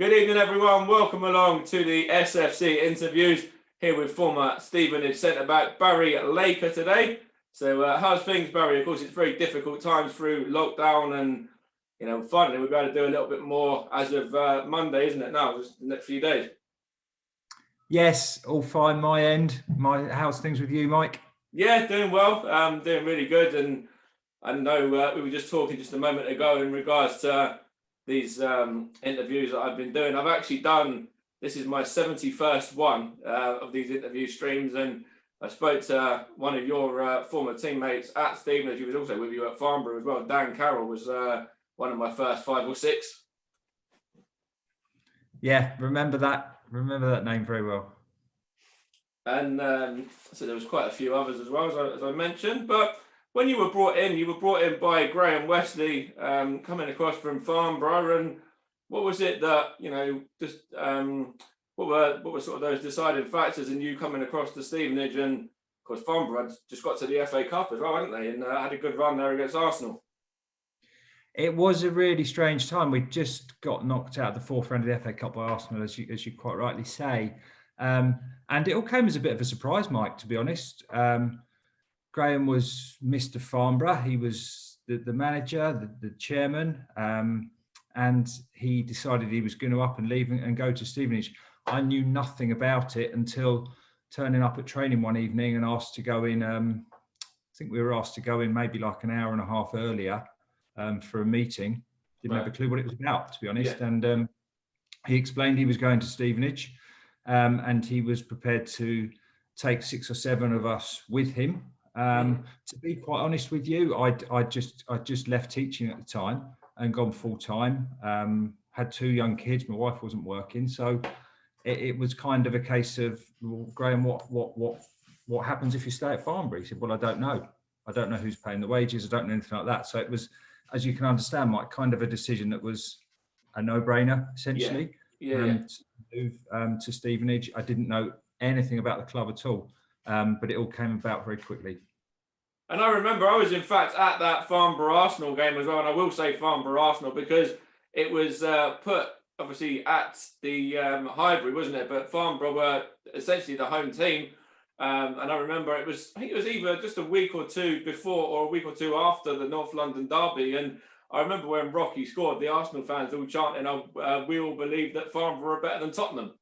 Good evening, everyone. Welcome along to the SFC interviews here with former Stevenage centre-back Barry Laker today. So how's things, Barry? Of course, it's very difficult times through lockdown and, finally we'll be able to do a little bit more as of Monday, isn't it now, just the next few days? Yes, all fine my end. How's things with you, Mike? Yeah, doing well. Doing really good. And I know we were just talking just a moment ago in regards to these interviews that I've been doing. I've actually done, this is my 71st one of these interview streams, and I spoke to one of your former teammates at Stevenage, who was also with you at Farnborough as well. Dan Carroll was one of my first 5 or 6. Yeah, remember that name very well. And so there was quite a few others as well, as I mentioned. But when you were brought in by Graham Westley, coming across from Farnborough. And what was it that, what were sort of those deciding factors in you coming across to Stevenage? And of course, Farnborough had just got to the FA Cup as well, hadn't they? And had a good run there against Arsenal. It was a really strange time. We just got knocked out of the fourth round of the FA Cup by Arsenal, as you quite rightly say. And it all came as a bit of a surprise, Mike, to be honest. Graham was Mr. Farnborough. He was the manager, the chairman, and he decided he was going to up and leave and go to Stevenage. I knew nothing about it until turning up at training one evening and asked to go in. I think we were asked to go in maybe like an hour and a half earlier for a meeting. Didn't have a clue what it was about, to be honest. Yeah. And he explained he was going to Stevenage, and he was prepared to take 6 or 7 of us with him. To be quite honest with you, I just left teaching at the time and gone full time. Had 2 young kids. My wife wasn't working, so it was kind of a case of, well, Graham, what happens if you stay at Farnborough? He said, well, I don't know. I don't know who's paying the wages. I don't know anything like that. So it was, as you can understand, Mike, kind of a decision that was a no-brainer, essentially. To move to Stevenage. I didn't know anything about the club at all, but it all came about very quickly. And I remember I was in fact at that Farnborough Arsenal game as well, and I will say Farnborough Arsenal because it was put obviously at the Highbury, wasn't it? But Farnborough were essentially the home team, and I remember I think it was either just a week or two before or a week or two after the North London derby, and I remember when Rocky scored, the Arsenal fans all chanting, "We all believe that Farnborough are better than Tottenham."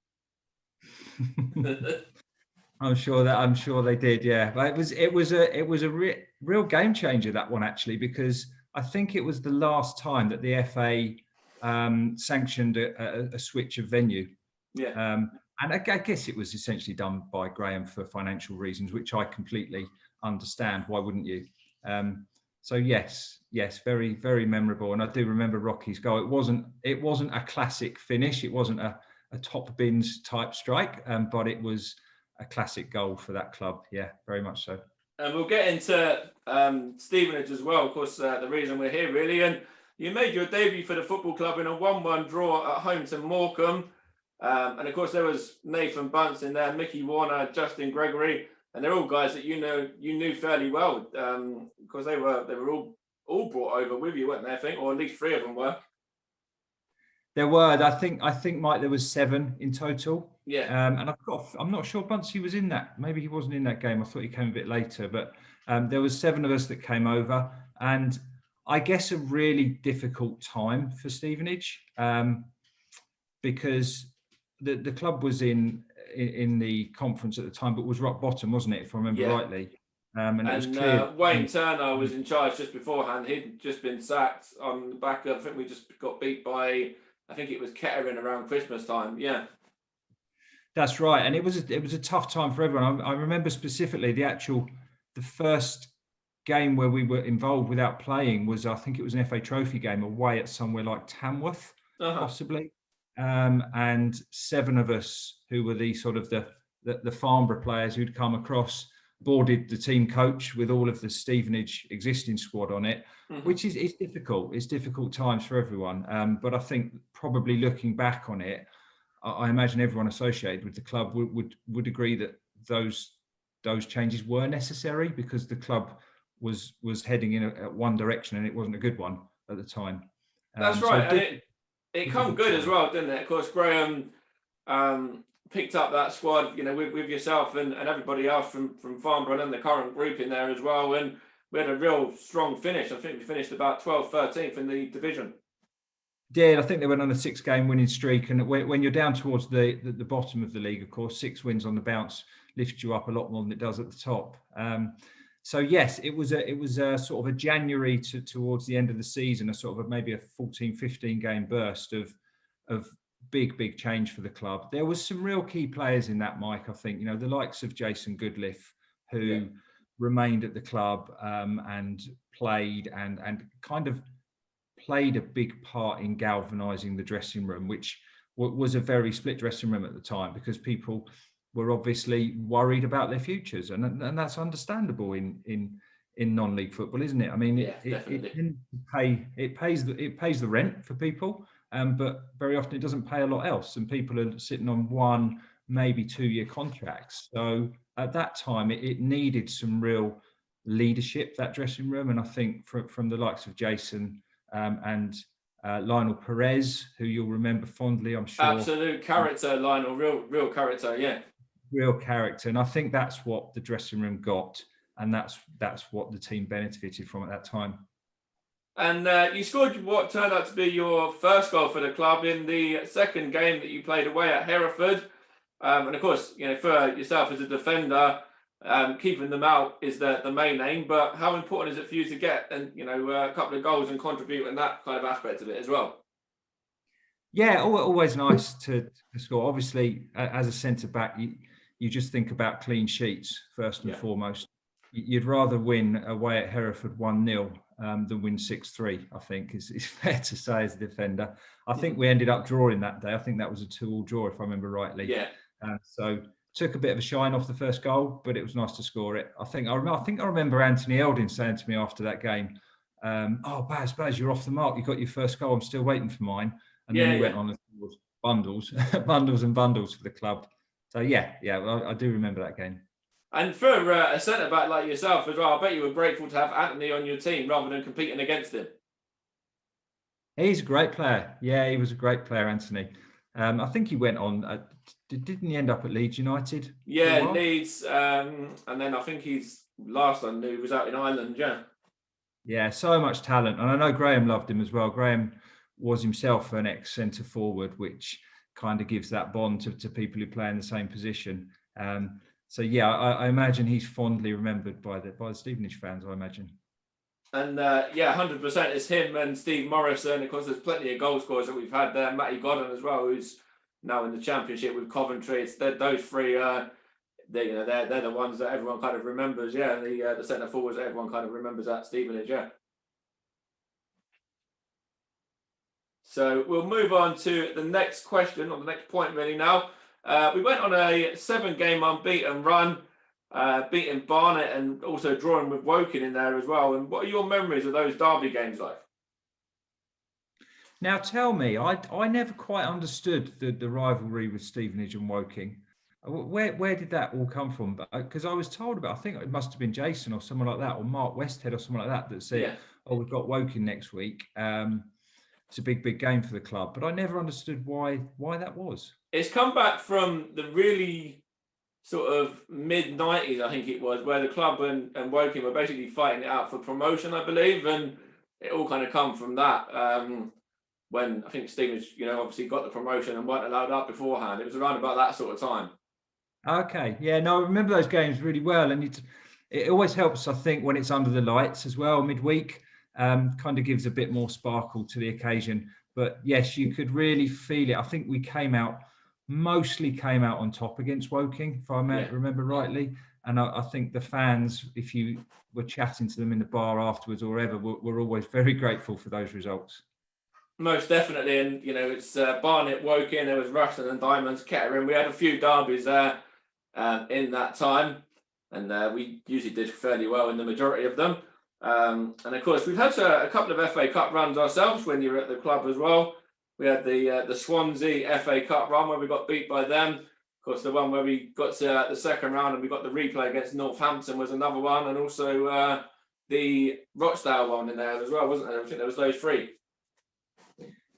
I'm sure they did, yeah. But it was a real game changer, that one, actually, because I think it was the last time that the FA sanctioned a switch of venue. Yeah. And I guess it was essentially done by Graham for financial reasons, which I completely understand. Why wouldn't you? So yes, very, very memorable. And I do remember Rocky's goal. It wasn't a classic finish. It wasn't a top bins type strike, but it was a classic goal for that club. Yeah, very much so. And we'll get into Stevenage as well. Of course, the reason we're here, really. And you made your debut for the football club in a 1-1 draw at home to Morecambe. And of course, there was Nathan Bunce in there, Mickey Warner, Justin Gregory, and they're all guys that you knew fairly well, because they were all brought over with you, weren't they? I think, or at least 3 of them were. There were. I think Mike, there was 7 in total. Yeah. And I'm not sure Buncey was in that. Maybe he wasn't in that game. I thought he came a bit later. But there was 7 of us that came over, and I guess a really difficult time for Stevenage, because the club was in the conference at the time, but was rock bottom, wasn't it? If I remember rightly. And it was clear. Wayne Turner was in charge just beforehand. He'd just been sacked on the back of, I think we just got beat by, I think it was Kettering around Christmas time. Yeah. That's right. And it was a tough time for everyone. I remember specifically the first game where we were involved without playing was, I think it was an FA Trophy game away at somewhere like Tamworth, possibly. And 7 of us who were the sort of the Farnborough players who'd come across, boarded the team coach with all of the Stevenage existing squad on it, which is difficult. It's difficult times for everyone. But I think probably looking back on it, I imagine everyone associated with the club would agree that those changes were necessary, because the club was heading in one direction and it wasn't a good one at the time. That's right. it was a come good good as time. well, didn't it? Of course, Graham picked up that squad, with yourself and everybody else from Farnborough and the current group in there as well. And we had a real strong finish. I think we finished about 12th, 13th in the division. Did I think they went on a 6-game winning streak, and when you're down towards the bottom of the league, of course, 6 wins on the bounce lifts you up a lot more than it does at the top. So yes, it was a sort of a January towards the end of the season, a sort of maybe a 14, 15 game burst of big change for the club. There was some real key players in that, Mike. I think the likes of Jason Goodliffe, who remained at the club and played and kind of played a big part in galvanising the dressing room, which was a very split dressing room at the time, because people were obviously worried about their futures, and that's understandable in non-league football, isn't it? I mean, it pays the rent for people, but very often it doesn't pay a lot else, and people are sitting on 1, maybe 2-year contracts. So at that time, it needed some real leadership, that dressing room, and I think from the likes of Jason and Lionel Perez, who you'll remember fondly, I'm sure. Absolute character, Lionel, real character, yeah. Real character, and I think that's what the dressing room got, and that's what the team benefited from at that time. And you scored what turned out to be your first goal for the club in the second game that you played away at Hereford. And of course, for yourself as a defender, keeping them out is the main aim. But how important is it for you to get a couple of goals and contribute in that kind of aspect of it as well? Yeah, always nice to score. Obviously, as a centre back, you just think about clean sheets first and foremost. You'd rather win away at Hereford 1-0 than win 6-3, I think is fair to say as a defender. I think we ended up drawing that day. I think that was a 2-2 draw, if I remember rightly. Yeah. So took a bit of a shine off the first goal, but it was nice to score it. I think I remember Anthony Elding saying to me after that game, "Oh, Baz, you're off the mark. You got your first goal. I'm still waiting for mine." And then he went on and scored bundles and bundles for the club. So I do remember that game. And for a centre back like yourself as well, I bet you were grateful to have Anthony on your team rather than competing against him. He's a great player. Yeah, he was a great player, Anthony. I think he went on. Didn't he end up at Leeds United? Yeah, Leeds, and then I think he's last I knew was out in Ireland. Yeah. Yeah, so much talent, and I know Graham loved him as well. Graham was himself an ex-centre forward, which kind of gives that bond to people who play in the same position. So I imagine he's fondly remembered by the Stevenage fans, I imagine. And 100% it's him and Steve Morrison. Of course, there's plenty of goal scorers that we've had there. Matty Godden as well, who's now in the Championship with Coventry. It's those three. They're the ones that everyone kind of remembers. Yeah, the centre forwards that everyone kind of remembers at Stevenage. Yeah. So we'll move on to the next question, or the next point really now. We went on a 7-game unbeaten run, beating Barnet and also drawing with Woking in there as well. And what are your memories of those derby games like? Now tell me, I never quite understood the rivalry with Stevenage and Woking. Where did that all come from? Because I was told about, I think it must have been Jason or someone like that, or Mark Westhead or someone like that said, "Oh, we've got Woking next week. It's a big game for the club." But I never understood why that was. It's come back from the really sort of mid-90s, I think it was, where the club and Woking were basically fighting it out for promotion, I believe, and it all kind of come from that. When I think Stevenage, obviously got the promotion and weren't allowed up beforehand. It was around about that sort of time. Okay, yeah, no, I remember those games really well, and it always helps, I think, when it's under the lights as well, midweek. Kind of gives a bit more sparkle to the occasion. But yes, you could really feel it. I think we mostly came out on top against Woking, if I remember rightly. And I think the fans, if you were chatting to them in the bar afterwards or wherever, were always very grateful for those results. Most definitely. And, it's Barnet, Woking, there was Rushden and Diamonds, Kettering. We had a few derbies there in that time. And we usually did fairly well in the majority of them. And of course, we've had a couple of FA Cup runs ourselves when you were at the club as well. We had the Swansea FA Cup run where we got beat by them. Of course, the one where we got to the second round and we got the replay against Northampton was another one. And also the Rochdale one in there as well, wasn't there? I think there was those three.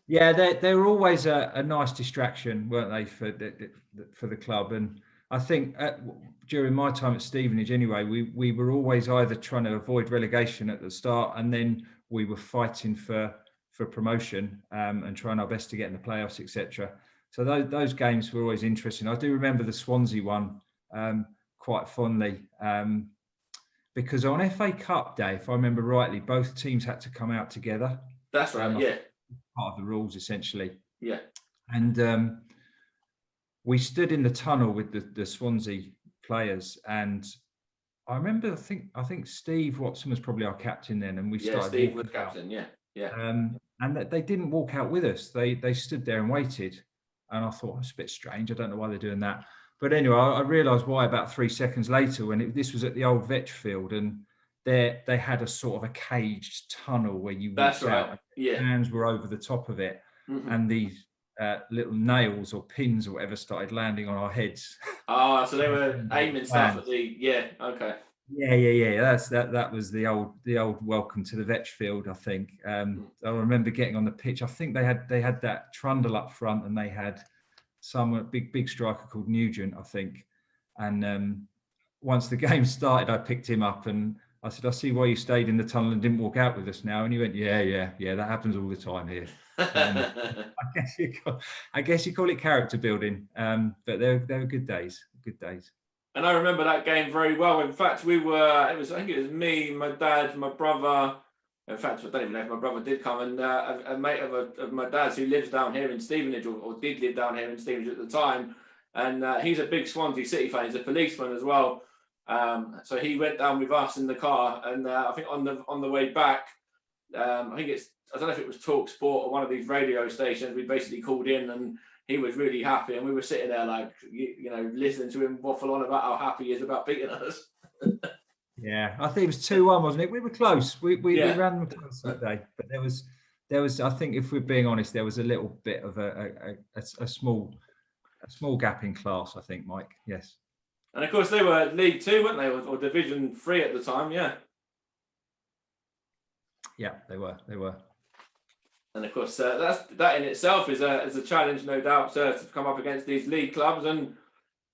Yeah, they were always a nice distraction, weren't they, for the club? And I think during my time at Stevenage, anyway, we were always either trying to avoid relegation at the start, and then we were fighting for promotion and trying our best to get in the playoffs, etc. So those games were always interesting. I do remember the Swansea one quite fondly. Because on FA Cup day, if I remember rightly, both teams had to come out together. That's right. Yeah. Part of the rules, essentially. Yeah. And we stood in the tunnel with the Swansea players, and I remember, I think Steve Watson was probably our captain then, and we started. Steve was captain. Yeah. And that they didn't walk out with us. They stood there and waited, and I thought, it's a bit strange. I don't know why they're doing that. But anyway, I realised why about 3 seconds later when this was at the old Vetch field, and they had a sort of a caged tunnel where you walked out. Yeah. Hands were over the top of it, and these little nails or pins or whatever started landing on our heads. Oh, so they were aiming stuff at the okay. Yeah. That was the old welcome to the Vetch field, I think. I remember getting on the pitch. I think they had that trundle up front, and they had some big striker called Nugent, I think. And once the game started, I picked him up and I said, I see why you stayed in the tunnel and didn't walk out with us now. And he went, yeah, that happens all the time here. I guess you call it character building, but they were good days. And I remember that game very well. In fact, I think it was me, my dad, my brother. In fact, I don't even know if my brother did come, and a mate of my dad's who lives down here in Stevenage, or did live down here in Stevenage at the time. And he's a big Swansea City fan. He's a policeman as well. So he went down with us in the car, and I think on the way back, I don't know if it was Talk Sport or one of these radio stations. We basically called in, and he was really happy, and we were sitting there like, listening to him waffle on about how happy he is about beating us. Yeah, I think it was 2-1, wasn't it? We were close. We ran them close that day, but there was. I think, if we're being honest, there was a little bit of a small gap in class, I think, Mike. Yes. And of course, they were League Two, weren't they, or Division 3 at the time? Yeah. Yeah, they were. And of course, that in itself is a challenge, no doubt, to come up against these league clubs. And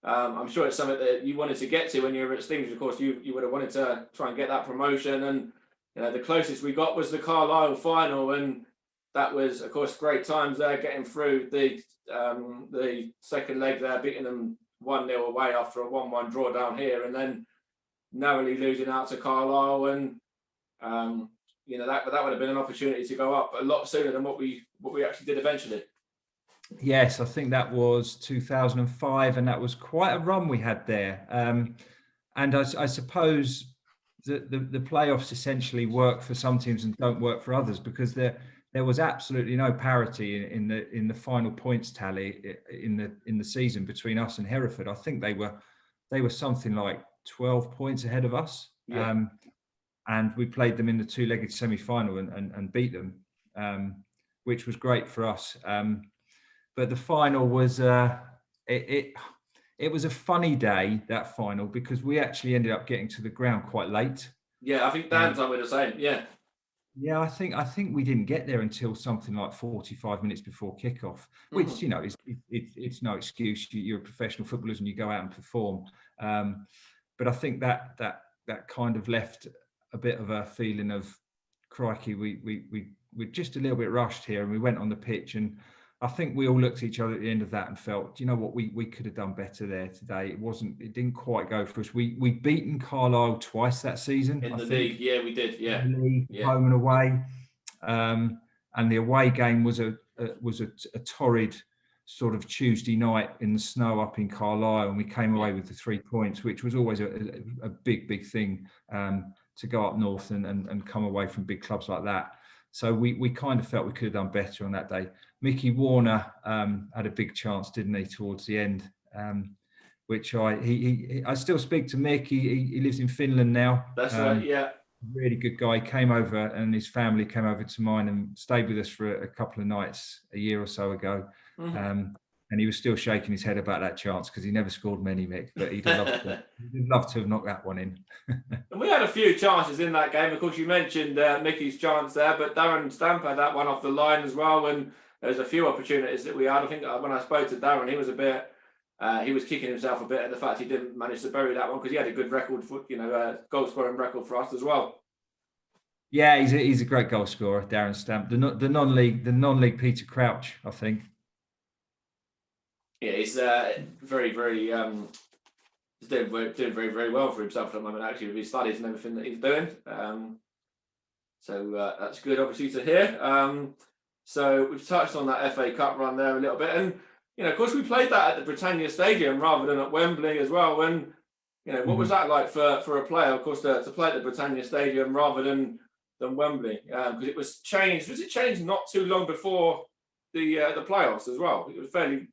I'm sure it's something that you wanted to get to when you were at Stevenage. Of course, you would have wanted to try and get that promotion. And the closest we got was the Carlisle final, and that was, of course, great times there, getting through the second leg there, beating them 1-0 away after a 1-1 draw down here, and then narrowly losing out to Carlisle. And that would have been an opportunity to go up a lot sooner than what we actually did eventually. Yes, I think that was 2005, and that was quite a run we had there. And I suppose that the playoffs essentially work for some teams and don't work for others, because there was absolutely no parity in the final points tally in the season between us and Hereford. I think they were something like 12 points ahead of us. Yeah. And we played them in the two-legged semi-final and beat them, which was great for us. But the final was it was a funny day, that final, because we actually ended up getting to the ground quite late. Yeah, I think Dan's on with the same. Yeah. Yeah, I think we didn't get there until something like 45 minutes before kickoff, which it's no excuse. You're professional footballers and you go out and perform. But I think that kind of left a bit of a feeling of, crikey, we're just a little bit rushed here, and we went on the pitch, and I think we all looked at each other at the end of that and felt, do you know what, we could have done better there today. It didn't quite go for us. We'd beaten Carlisle twice that season. In the league, yeah, we did, yeah. In the league, home and away. And the away game was a torrid sort of Tuesday night in the snow up in Carlisle, and we came away with the 3 points, which was always a big thing to go up north and come away from big clubs like that. So we kind of felt we could have done better on that day. Mickey Warner had a big chance, didn't he, towards the end, which I still speak to Mick. He lives in Finland now. That's right, yeah. Really good guy. Came over, and his family came over to mine and stayed with us for a couple of nights a year or so ago. Mm-hmm. And he was still shaking his head about that chance, because he never scored many, Mick, but he'd love to have knocked that one in. And we had a few chances in that game. Of course, you mentioned Mickey's chance there, but Darren Stamp had that one off the line as well. And there's a few opportunities that we had. I think when I spoke to Darren, he was a bit. He was kicking himself a bit at the fact he didn't manage to bury that one because he had a good record for, goal scoring record for us as well. Yeah, he's a great goal scorer, Darren Stamp. The non-league Peter Crouch, I think. Yeah, he's very, very he's doing very, very well for himself at the moment, actually, with his studies and everything that he's doing. So that's good, obviously, to hear. So we've touched on that FA Cup run there a little bit, and of course, we played that at the Britannia Stadium rather than at Wembley as well. And what was that like for a player, of course, to play at the Britannia Stadium rather than Wembley? Because it was changed. Was it changed not too long before the playoffs as well? It was fairly.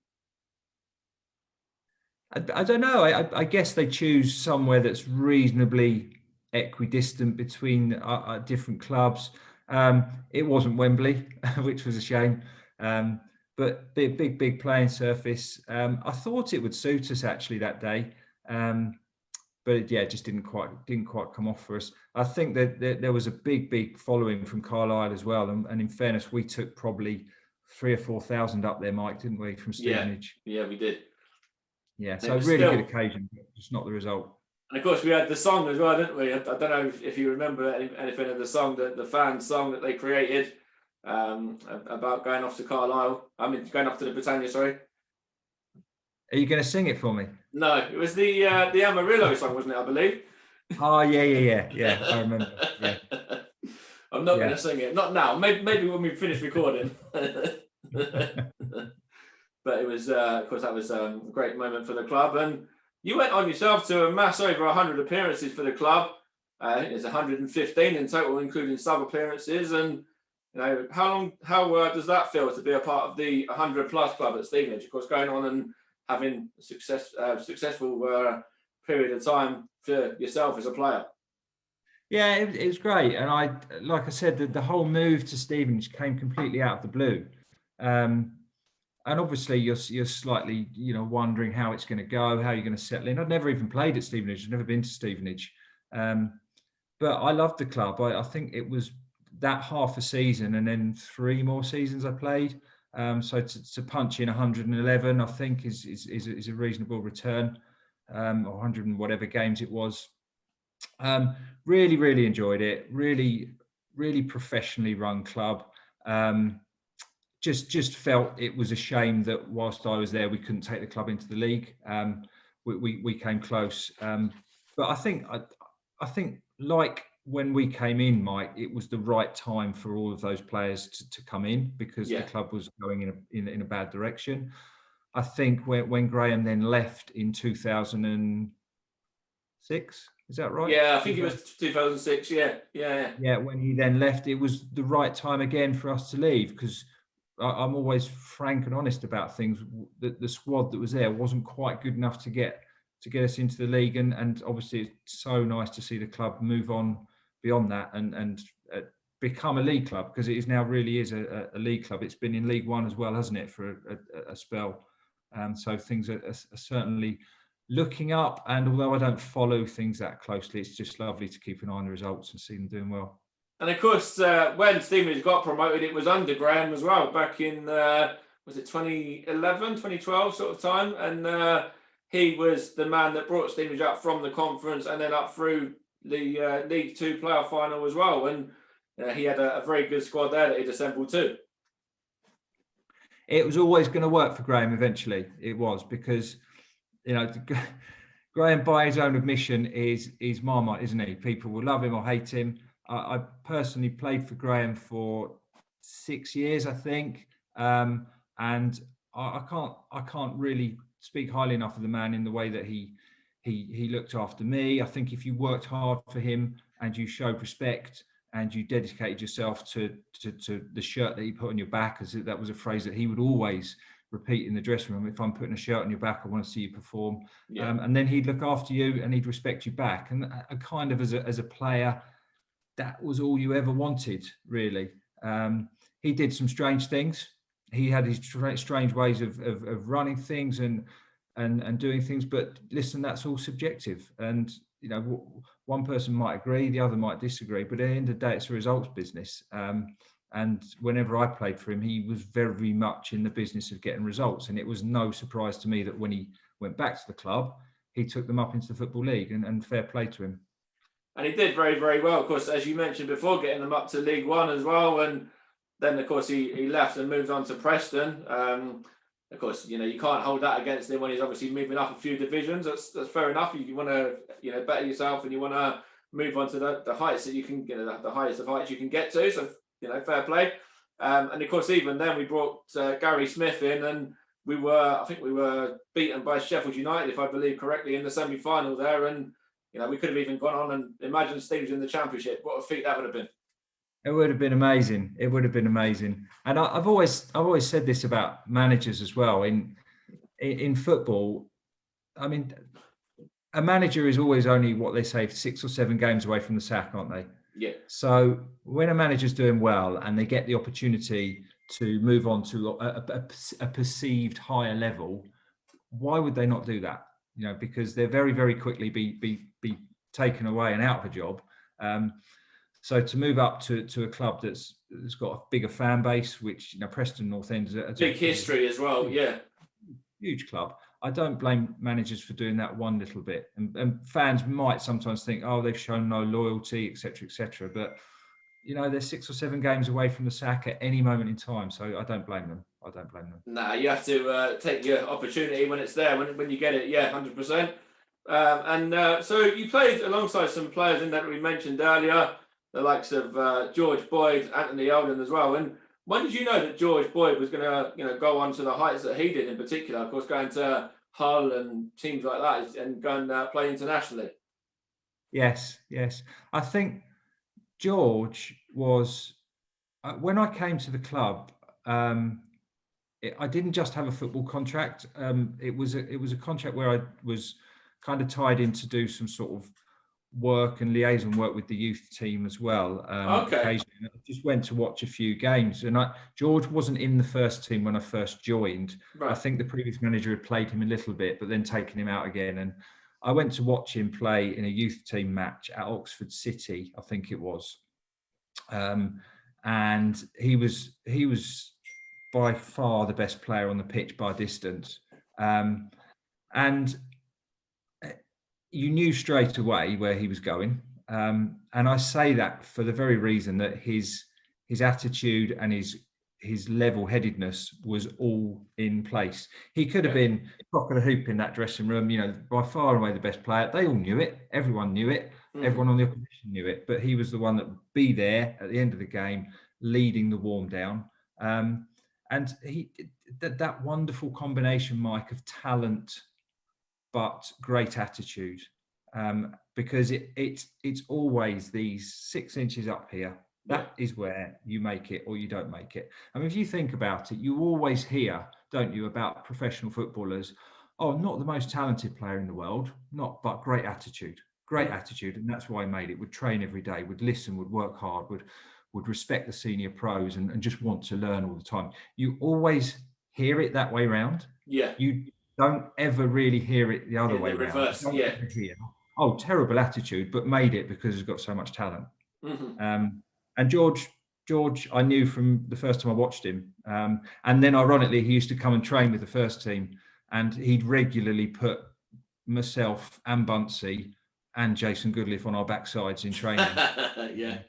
I don't know. I guess they choose somewhere that's reasonably equidistant between different clubs. It wasn't Wembley, which was a shame. But big playing surface. I thought it would suit us actually that day, but it just didn't quite come off for us. I think that there was a big following from Carlisle as well, and in fairness, we took probably 3,000 or 4,000 up there, Mike, didn't we, from Stevenage? Yeah, we did. Yeah, so really good occasion, but just not the result. And of course, we had the song as well, didn't we? I don't know if you remember anything of the song, the fan song that they created. About going off to going off to the Britannia, sorry. Are you going to sing it for me? No, it was the Amarillo song, wasn't it, I believe? Oh, yeah, I remember. Yeah. I'm not going to sing it. Not now. Maybe when we finish recording. But it was, of course, that was a great moment for the club. And you went on yourself to amass over 100 appearances for the club. I think it's 115 in total, including sub appearances. And how does that feel to be a part of the 100 plus club at Stevenage? Of course, going on and having a successful period of time for yourself as a player. Yeah, it was great, and like I said, the whole move to Stevenage came completely out of the blue, and obviously you're slightly wondering how it's going to go, how you're going to settle in. I'd never even played at Stevenage. I'd never been to Stevenage, but I loved the club. I think it was that half a season and then 3 more seasons I played. So to punch in 111, I think is a reasonable return, or 100 and whatever games it was. Really enjoyed it. Really professionally run club. Just felt it was a shame that whilst I was there, we couldn't take the club into the league. We came close, but I think like when we came in, Mike, it was the right time for all of those players to come in because the club was going in a bad direction. I think when Graham then left in 2006, is that right? Yeah, I think it was 2006. Yeah. When he then left, it was the right time again for us to leave because I'm always frank and honest about things. The squad that was there wasn't quite good enough to get us into the league, and obviously it's so nice to see the club move on beyond that and become a league club, because it is now really is a league club. It's been in League One as well, hasn't it, for a spell. So things are certainly looking up, and although I don't follow things that closely, it's just lovely to keep an eye on the results and see them doing well. And of course, when Stevenage got promoted, it was under Graham as well, back in, was it 2011, 2012 sort of time? And he was the man that brought Stevenage up from the conference and then up through the League Two playoff final as well. And he had a very good squad there that he'd assembled too. It was always going to work for Graham eventually. It was, because, Graham, by his own admission, is Marmite, isn't he? People will love him or hate him. I personally played for Graham for 6 years, I think, and I can't really speak highly enough of the man in the way that he looked after me. I think if you worked hard for him and you showed respect and you dedicated yourself to the shirt that he put on your back, as that was a phrase that he would always repeat in the dressing room. If I'm putting a shirt on your back, I want to see you perform. Yeah. And then he'd look after you and he'd respect you back. And kind of as a player, that was all you ever wanted, really. He did some strange things. He had his strange ways of running things and doing things. But listen, that's all subjective. And one person might agree, the other might disagree. But at the end of the day, it's a results business. And whenever I played for him, he was very much in the business of getting results. And it was no surprise to me that when he went back to the club, he took them up into the Football League, and fair play to him. And he did very, very well, of course, as you mentioned before, getting them up to League One as well. And then, of course, he left and moved on to Preston. Of course, you can't hold that against him when he's obviously moving up a few divisions. That's fair enough. You want to, better yourself, and you want to move on to the heights that you can, the highest of heights you can get to. So, fair play. And of course, even then, we brought Gary Smith in, and I think we were beaten by Sheffield United, if I believe correctly, in the semi-final there. And we could have even gone on and imagined Stevenage in the Championship. What a feat that would have been. It would have been amazing. It would have been amazing. And I've always said this about managers as well. In football, I mean, a manager is always only, what they say, 6 or 7 games away from the sack, aren't they? Yeah. So when a manager's doing well and they get the opportunity to move on to a perceived higher level, why would they not do that? Because they're very, very quickly be taken away and out of a job. So to move up to a club that's got a bigger fan base, which Preston North End is a big history as well, yeah, huge club. I don't blame managers for doing that one little bit, and fans might sometimes think, oh, they've shown no loyalty, etc., etc. But they're 6 or 7 games away from the sack at any moment in time, so I don't blame them. Nah, you have to take your opportunity when it's there, when you get it. Yeah, 100%. So you played alongside some players in that we mentioned earlier, the likes of George Boyd, Anthony Eldon as well. And when did you know that George Boyd was going to go on to the heights that he did in particular? Of course, going to Hull and teams like that, and going play internationally. Yes. I think George was when I came to the club. I didn't just have a football contract. It was a contract where I was kind of tied in to do some sort of work and liaison work with the youth team as well. Okay. Occasionally. I just went to watch a few games, and George wasn't in the first team when I first joined. Right. I think the previous manager had played him a little bit, but then taken him out again. And I went to watch him play in a youth team match at Oxford City, I think it was. And he was by far the best player on the pitch by distance. And you knew straight away where he was going. And I say that for the very reason that his attitude and his level-headedness was all in place. He could have been cock of the hoop in that dressing room, by far and away the best player. They all knew it. Everyone knew it. Everyone on the opposition knew it. But he was the one that would be there at the end of the game, leading the warm down. And he that wonderful combination, Mike, of talent but great attitude, because it's always these 6 inches up here. That is where you make it or you don't make it. I mean, if you think about it, you always hear, don't you, about professional footballers, oh, not the most talented player in the world, but great attitude. And that's why he made it. Would train every day, would listen, would work hard, would respect the senior pros and just want to learn all the time. You always hear it that way round. Yeah. You don't ever really hear it the other way around. Reverse, yeah. Oh, terrible attitude, but made it because he's got so much talent. Mm-hmm. And George, I knew from the first time I watched him. And then ironically, he used to come and train with the first team, and he'd regularly put myself and Bunsey and Jason Goodliff on our backsides in training. Yeah.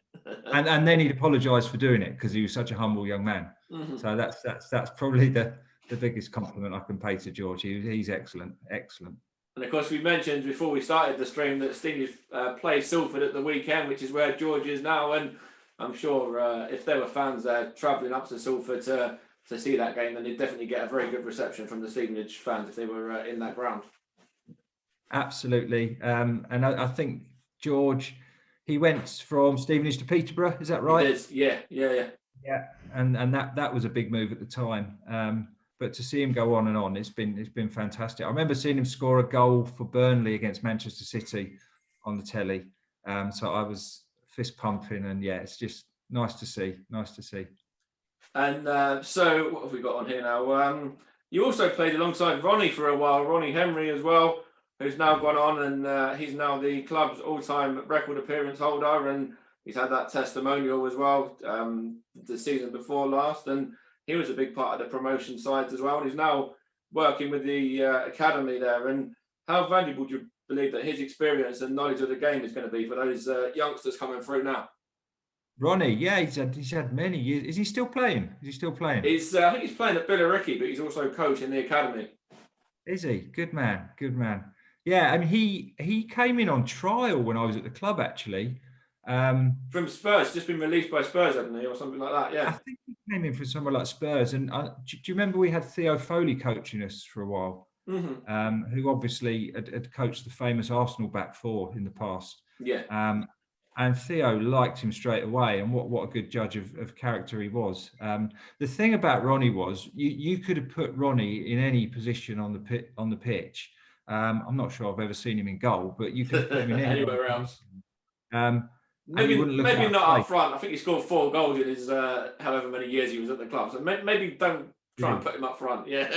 And then he'd apologise for doing it because he was such a humble young man. Mm-hmm. So that's probably the biggest compliment I can pay to George. He's excellent. And of course, we mentioned before we started the stream that Stevenage play Salford at the weekend, which is where George is now. And I'm sure if there were fans there travelling up to Salford to see that game, then they'd definitely get a very good reception from the Stevenage fans if they were in that ground. Absolutely. And I think George, he went from Stevenage to Peterborough. Is that right? It is. Yeah. Yeah. And that was a big move at the time. But to see him go on and on, it's been fantastic. I remember seeing him score a goal for Burnley against Manchester City on the telly. So I was fist pumping, and yeah, it's just nice to see. And so what have we got on here now? You also played alongside Ronnie for a while, Ronnie Henry as well, who's now gone on, and he's now the club's all-time record appearance holder. And he's had that testimonial as well the season before last, and he was a big part of the promotion sides as well. And he's now working with the academy there. And how valuable do you believe that his experience and knowledge of the game is going to be for those youngsters coming through now? Ronnie, yeah, he's had many years. Is he still playing? I think he's playing at Billericay, but he's also coaching the academy. Is he? Good man. Yeah, I mean, he came in on trial when I was at the club, actually. From Spurs, just been released by Spurs, hasn't he, or something like that? Yeah, I think he came in for somewhere like Spurs. And do you remember we had Theo Foley coaching us for a while? Mm-hmm. Who obviously had coached the famous Arsenal back four in the past. Yeah. And Theo liked him straight away, and what a good judge of character he was. The thing about Ronnie was you could have put Ronnie in any position on the pitch. I'm not sure I've ever seen him in goal, but you could put him in anywhere else. Maybe not up front. I think he scored 4 goals in his however many years he was at the club. So maybe don't try and put him up front. Yeah.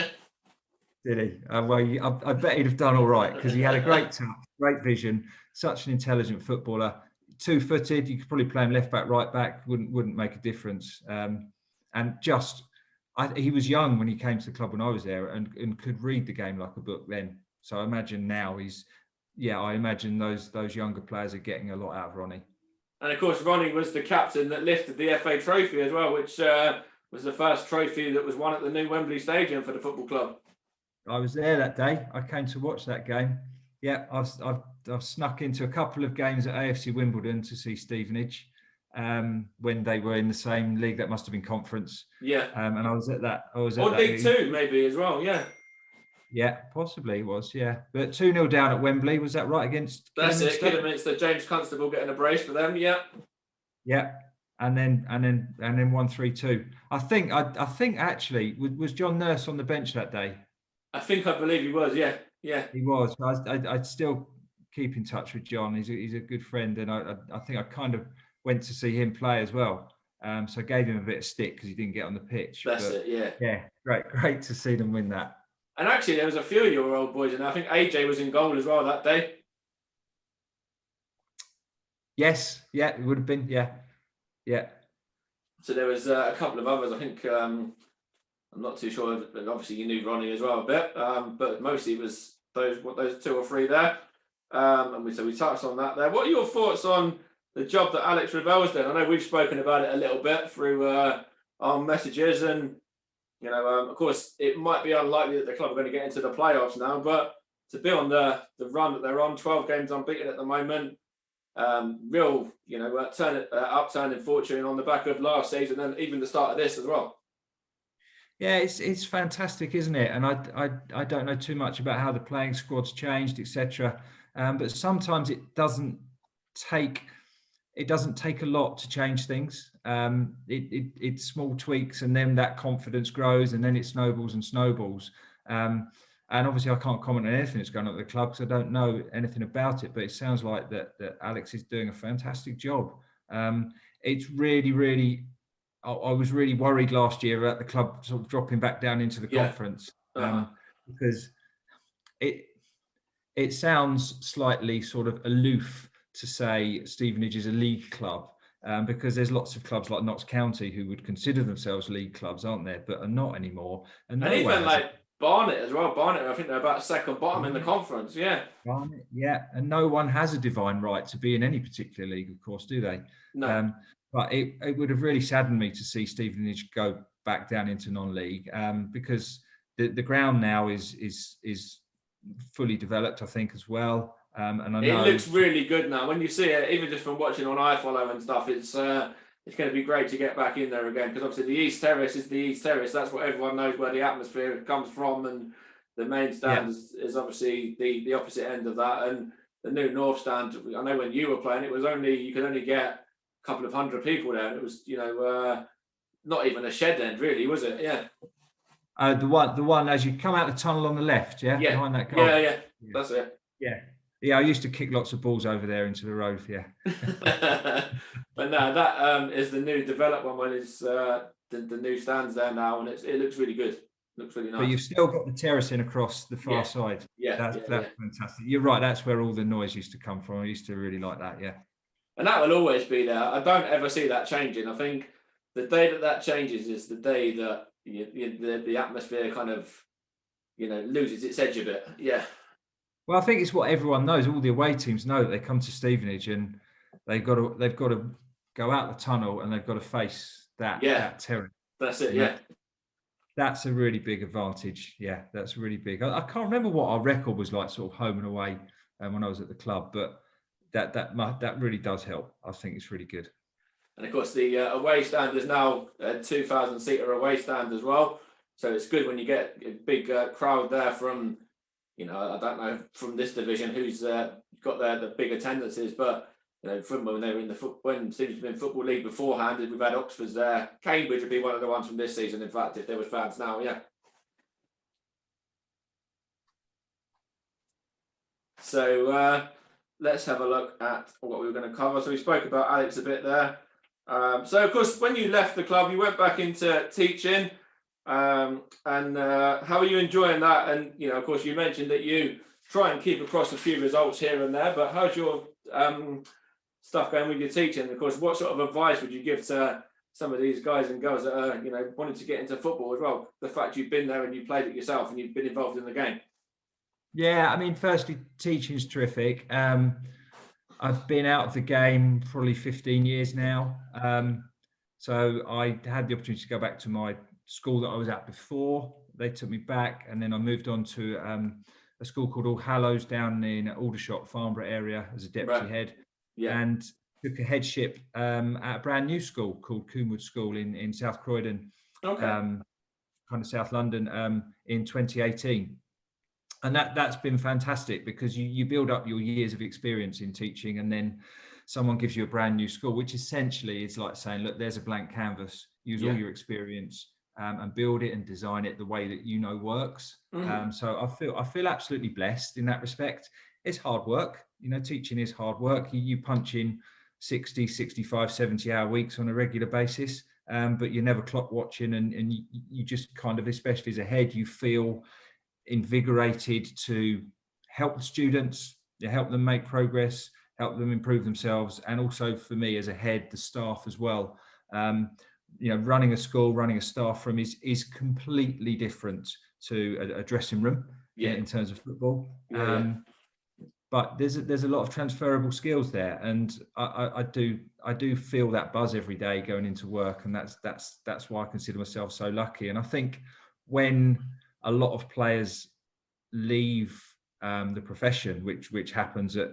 Did he? Well, I bet he'd have done all right, because he had a great touch, great vision, such an intelligent footballer. 2-footed, you could probably play him left back, right back, wouldn't make a difference. And he was young when he came to the club when I was there, and could read the game like a book then. So I imagine now I imagine those younger players are getting a lot out of Ronnie. And of course, Ronnie was the captain that lifted the FA Trophy as well, which was the first trophy that was won at the new Wembley Stadium for the football club. I was there that day. I came to watch that game. Yeah, I've snuck into a couple of games at AFC Wimbledon to see Stevenage when they were in the same league. That must have been conference. Yeah. And I was at that. Or League Two, maybe as well. Yeah. Yeah, possibly it was. Yeah, but 2-0 down at Wembley. Was that right against? That's it. Kidderminster. James Constable getting a brace for them. Yeah. Yeah. And then 1-3-2. I think actually was John Nurse on the bench that day. I believe he was. Yeah. Yeah. He was. I'd still keep in touch with John. He's a good friend, and I think I kind of went to see him play as well. So I gave him a bit of stick because he didn't get on the pitch. That's it. Yeah. Yeah. Great to see them win that. And actually, there was a few of your old boys, and I think AJ was in goal as well that day. Yes. Yeah. It would have been. Yeah. Yeah. So there was a couple of others. I think I'm not too sure. But obviously, you knew Ronnie as well a bit, but mostly it was those 2 or 3 there. And we touched on that there. What are your thoughts on the job that Alex Revell's done? I know we've spoken about it a little bit through our messages, and of course, it might be unlikely that the club are going to get into the playoffs now, but to be on the run that they're on, 12 games unbeaten at the moment, real upturning fortune on the back of last season and even the start of this as well. Yeah, it's fantastic, isn't it? And I don't know too much about how the playing squad's changed, etc. But sometimes it doesn't take a lot to change things. It's small tweaks, and then that confidence grows, and then it snowballs and snowballs. And obviously, I can't comment on anything that's going on at the club because I don't know anything about it. But it sounds like that Alex is doing a fantastic job. It's really. I was really worried last year about the club sort of dropping back down into the conference because it sounds slightly sort of aloof to say Stevenage is a league club because there's lots of clubs like Notts County who would consider themselves league clubs, aren't there? But are not anymore. And even like Barnet as well. Barnet, I think they're about second bottom in the conference. Yeah. Barnet, yeah. And no one has a divine right to be in any particular league, of course, do they? No. But it would have really saddened me to see Stevenage go back down into non-league because the ground now is fully developed, I think, as well. And I know it looks really good now. When you see it, even just from watching on iFollow and stuff, it's going to be great to get back in there again because obviously the East Terrace is the East Terrace. That's what everyone knows where the atmosphere comes from, and the main stand is obviously the opposite end of that. And the new North stand, I know when you were playing, you could only get couple of hundred people there, and it was not even a shed end really, was it? Yeah. The one as you come out the tunnel on the left, behind that goal. Yeah, that's it. Yeah, I used to kick lots of balls over there into the road. Yeah. But no, that is the new developed one. When it's the new stands there now, and it looks really good. Looks really nice. But you've still got the terracing across the far side. Yeah, that's fantastic. You're right. That's where all the noise used to come from. I used to really like that. Yeah. and that will always be there. I don't ever see that changing. I think the day that changes is the day that the atmosphere kind of loses its edge a bit. Yeah. Well, I think it's what everyone knows. All the away teams know that they come to Stevenage and they've got to go out the tunnel and they've got to face that terrain. That's it. Yeah. That's a really big advantage. Yeah, that's really big. I can't remember what our record was like, sort of home and away, when I was at the club, but that really does help. I think it's really good. And of course, the away stand is now a 2,000-seater away stand as well. So it's good when you get a big crowd there from, I don't know from this division who's got the big attendances, but from when they were when Stevenage been in Football League beforehand, we've had Oxford's there. Cambridge would be one of the ones from this season. In fact, if there was fans now, yeah. So let's have a look at what we were going to cover. So we spoke about Alex a bit there. So of course, when you left the club, you went back into teaching. And how are you enjoying that? And of course, you mentioned that you try and keep across a few results here and there. But how's your stuff going with your teaching? And of course, what sort of advice would you give to some of these guys and girls that are wanting to get into football as well? The fact you've been there and you played it yourself and you've been involved in the game. Yeah, I mean, firstly, teaching's terrific. I've been out of the game probably 15 years now. So I had the opportunity to go back to my school that I was at before. They took me back, and then I moved on to a school called All Hallows down in Aldershot, Farnborough area as a deputy head. Yeah. And took a headship at a brand new school called Coomwood School in South Croydon, kind of South London, in 2018. And that's been fantastic because you build up your years of experience in teaching, and then someone gives you a brand new school, which essentially is like saying, look, there's a blank canvas, use all your experience and build it and design it the way that works. So I feel absolutely blessed in that respect. It's hard work. Teaching is hard work. You punch in 60, 65, 70-hour weeks on a regular basis, but you're never clock watching, and you just kind of, especially as a head, you feel invigorated to help the students, help them make progress, help them improve themselves, and also for me as a head, the staff as well. Running a school, running a staff room is completely different to a dressing room in terms of football. But there's a lot of transferable skills there, and I do feel that buzz every day going into work, and that's why I consider myself so lucky. And I think when a lot of players leave the profession, which happens at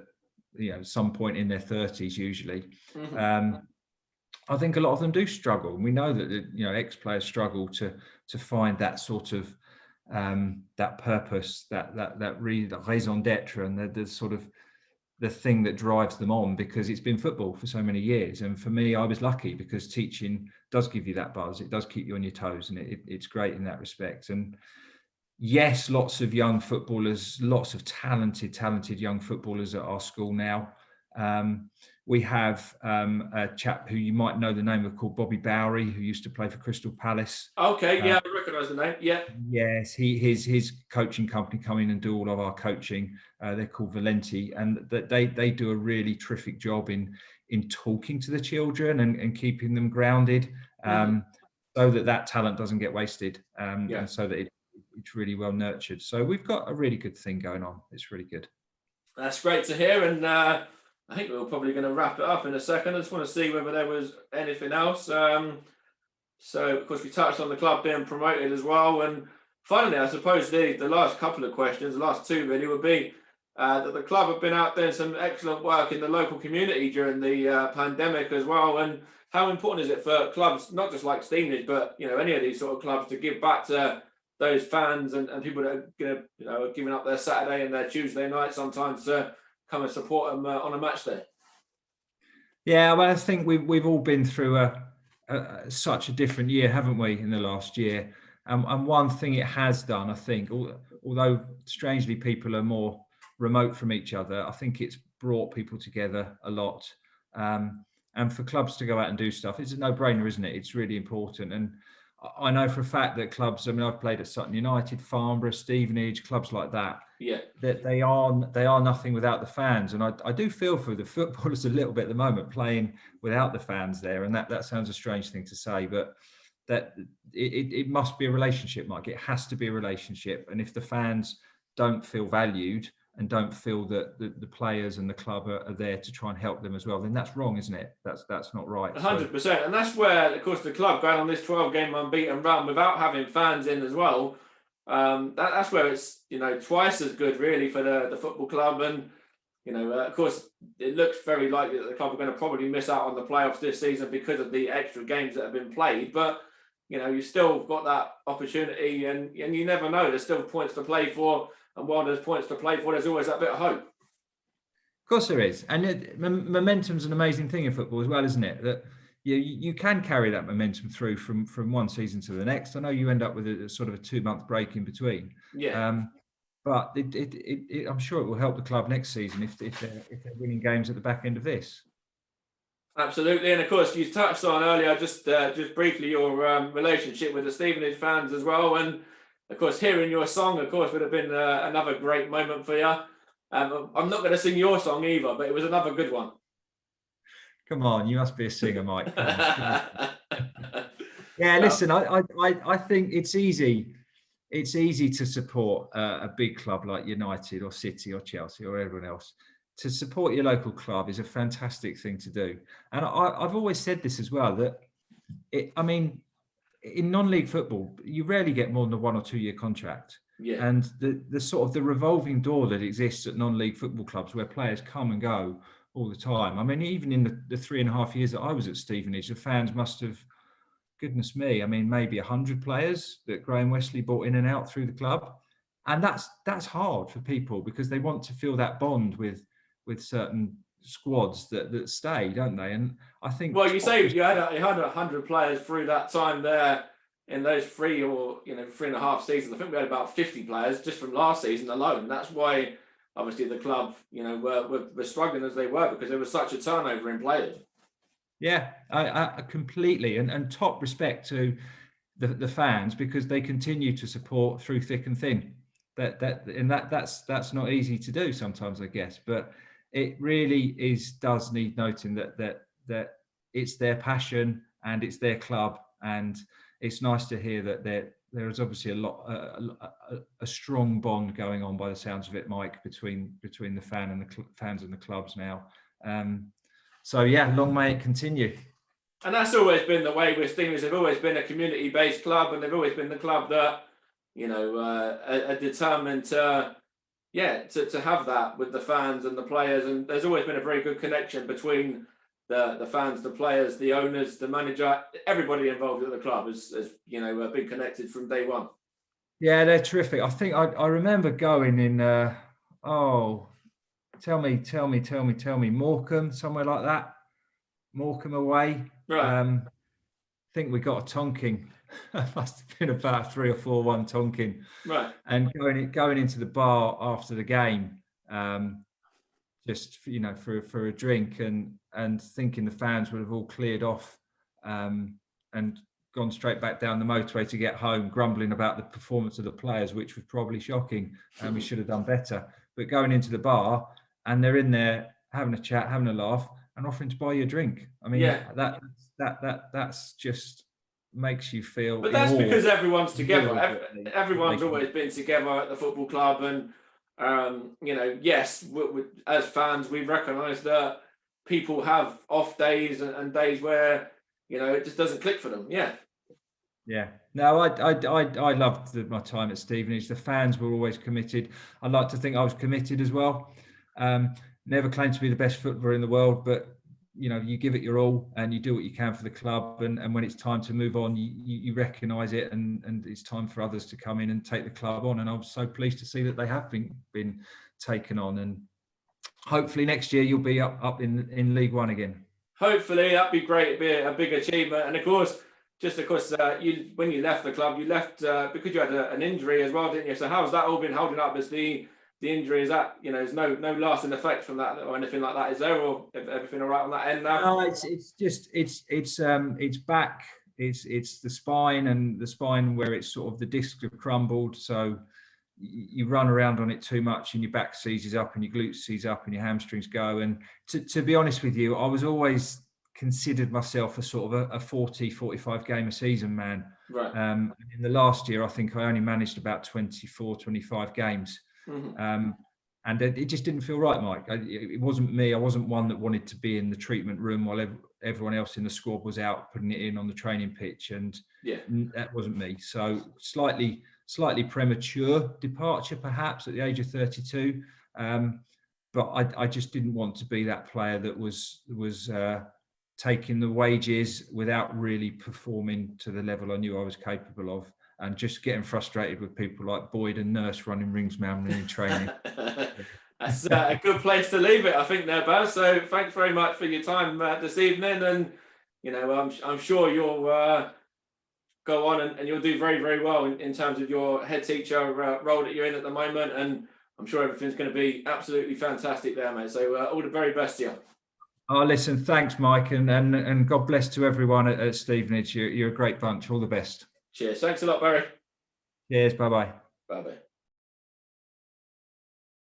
some point in their 30s usually. I think a lot of them do struggle, and we know that ex-players struggle to find that sort of that purpose, that raison d'être, and the sort of the thing that drives them on, because it's been football for so many years. And for me, I was lucky because teaching does give you that buzz. It does keep you on your toes, and it's great in that respect. And yes, lots of young footballers, lots of talented young footballers at our school now. We have a chap who you might know the name of, called Bobby Bowery, who used to play for Crystal Palace. Okay, I recognise the name. Yeah. Yes, his coaching company come in and do all of our coaching. They're called Valenti, and they do a really terrific job in talking to the children and keeping them grounded, so that talent doesn't get wasted, and so that it's really well nurtured. So we've got a really good thing going on. It's really good. That's great to hear, and I think we're probably going to wrap it up in a second. I just want to see whether there was anything else. So of course we touched on the club being promoted as well, and finally I suppose the last couple of questions, the last two really, would be that the club have been out doing some excellent work in the local community during the pandemic as well, and how important is it for clubs, not just like Stevenage, but any of these sort of clubs, to give back to those fans and people that are giving up their Saturday and their Tuesday night sometimes to come and support them on a match day? Yeah, well, I think we've all been through such a different year, haven't we, in the last year? And one thing it has done, I think, although strangely people are more remote from each other, I think it's brought people together a lot. And for clubs to go out and do stuff, it's a no-brainer, isn't it? It's really important. And I know for a fact that clubs, I mean, I've played at Sutton United, Farnborough, Stevenage, clubs like that, Yeah, that they are nothing without the fans. And I do feel for the footballers a little bit at the moment playing without the fans there. And that sounds a strange thing to say, but that it must be a relationship, Mike. It has to be a relationship. And if the fans don't feel valued and don't feel that the players and the club are there to try and help them as well, then that's wrong, isn't it? That's not right. 100%. And that's where, of course, the club going on this 12-game unbeaten run without having fans in as well. That's where it's, twice as good really for the football club. And, of course, it looks very likely that the club are going to probably miss out on the playoffs this season because of the extra games that have been played. But, you still got that opportunity, and you never know. There's still points to play for. And while there's points to play for, there's always that bit of hope. Of course there is. And momentum's an amazing thing in football as well, isn't it? That you can carry that momentum through from one season to the next. I know you end up with a sort of a 2-month break in between. Yeah. But I'm sure it will help the club next season if they're winning games at the back end of this. Absolutely. And of course, you touched on earlier just briefly your relationship with the Stevenage fans as well. And of course, hearing your song, of course, would have been another great moment for you. I'm not going to sing your song either, but it was another good one. Come on, you must be a singer, Mike. Yeah, listen, I think it's easy. It's easy to support a big club like United or City or Chelsea or everyone else. To support your local club is a fantastic thing to do. And I've always said this as well, that in non-league football, you rarely get more than a 1 or 2 year contract. Yeah. And the sort of the revolving door that exists at non-league football clubs where players come and go all the time. I mean, even in the 3.5 years that I was at Stevenage, the fans must have, goodness me, I mean, maybe 100 players that Graham Westley brought in and out through the club. And that's hard for people because they want to feel that bond with certain squads that stay, don't they? And I think, well, you say you had 100 players through that time there in those 3.5 seasons. I think we had about 50 players just from last season alone. That's why obviously the club were struggling as they were, because there was such a turnover in players. Yeah, I completely, and top respect to the fans, because they continue to support through thick and thin. That's not easy to do sometimes, I guess, but it really does need noting that it's their passion and it's their club, and it's nice to hear that there is obviously a strong bond going on by the sounds of it, Mike, between the fans and the clubs now. So yeah, long may it continue. And that's always been the way with Stevenage. They've always been a community-based club, and they've always been the club that are determined to have that with the fans and the players. And there's always been a very good connection between the fans, the players, the owners, the manager, everybody involved at the club has been connected from day one. Yeah, they're terrific. I think I remember going in. Tell me, Morecambe, somewhere like that. Morecambe away. Right. I think we got a tonking. It must have been about 3 or 4-1 tonking. Right. And going into the bar after the game, just for a drink, and thinking the fans would have all cleared off and gone straight back down the motorway to get home, grumbling about the performance of the players, which was probably shocking, and we should have done better. But going into the bar, and they're in there having a chat, having a laugh, and offering to buy you a drink. I mean, that's just makes you feel. But that's because everyone's together. Everyone's always been together at the football club, and yes, as fans, we recognise that people have off days and days where it just doesn't click for them. Yeah. Yeah. No, I loved my time at Stevenage. The fans were always committed. I'd like to think I was committed as well. Never claimed to be the best footballer in the world, but you give it your all and you do what you can for the club. And when it's time to move on, you recognise it, and it's time for others to come in and take the club on. And I'm so pleased to see that they have been taken on. And hopefully next year you'll be up in League One again. Hopefully, that'd be great. It'd be a big achievement. And of course, when you left the club, you left because you had an injury as well, didn't you? So how's that all been holding up? As the injury, is that there's no lasting effect from that or anything like that? Is there, or everything all right on that end now? No, it's back it's the spine, and the spine where it's sort of the discs have crumbled, so you run around on it too much and your back seizes up and your glutes seize up and your hamstrings go. And to be honest with you, I was always considered myself a sort of a 40, 45 game a season man. Right. In the last year, I think I only managed about 24, 25 games. Mm-hmm. And it just didn't feel right, Mike. It wasn't me. I wasn't one that wanted to be in the treatment room while everyone else in the squad was out putting it in on the training pitch. And that wasn't me. So slightly premature departure, perhaps, at the age of 32. But I just didn't want to be that player that was taking the wages without really performing to the level I knew I was capable of, and just getting frustrated with people like Boyd and Nurse running rings around me in training. That's a good place to leave it, I think, there, Baz. So thanks very much for your time this evening. And, you know, I'm sure you'll go on and you'll do very, very well in terms of your head teacher role that you're in at the moment. And I'm sure everything's going to be absolutely fantastic there, mate. So all the very best to you. Oh, listen, thanks, Mike. And God bless to everyone at Stevenage. You're a great bunch. All the best. Cheers. Thanks a lot, Barry. Cheers. Bye-bye. Bye-bye.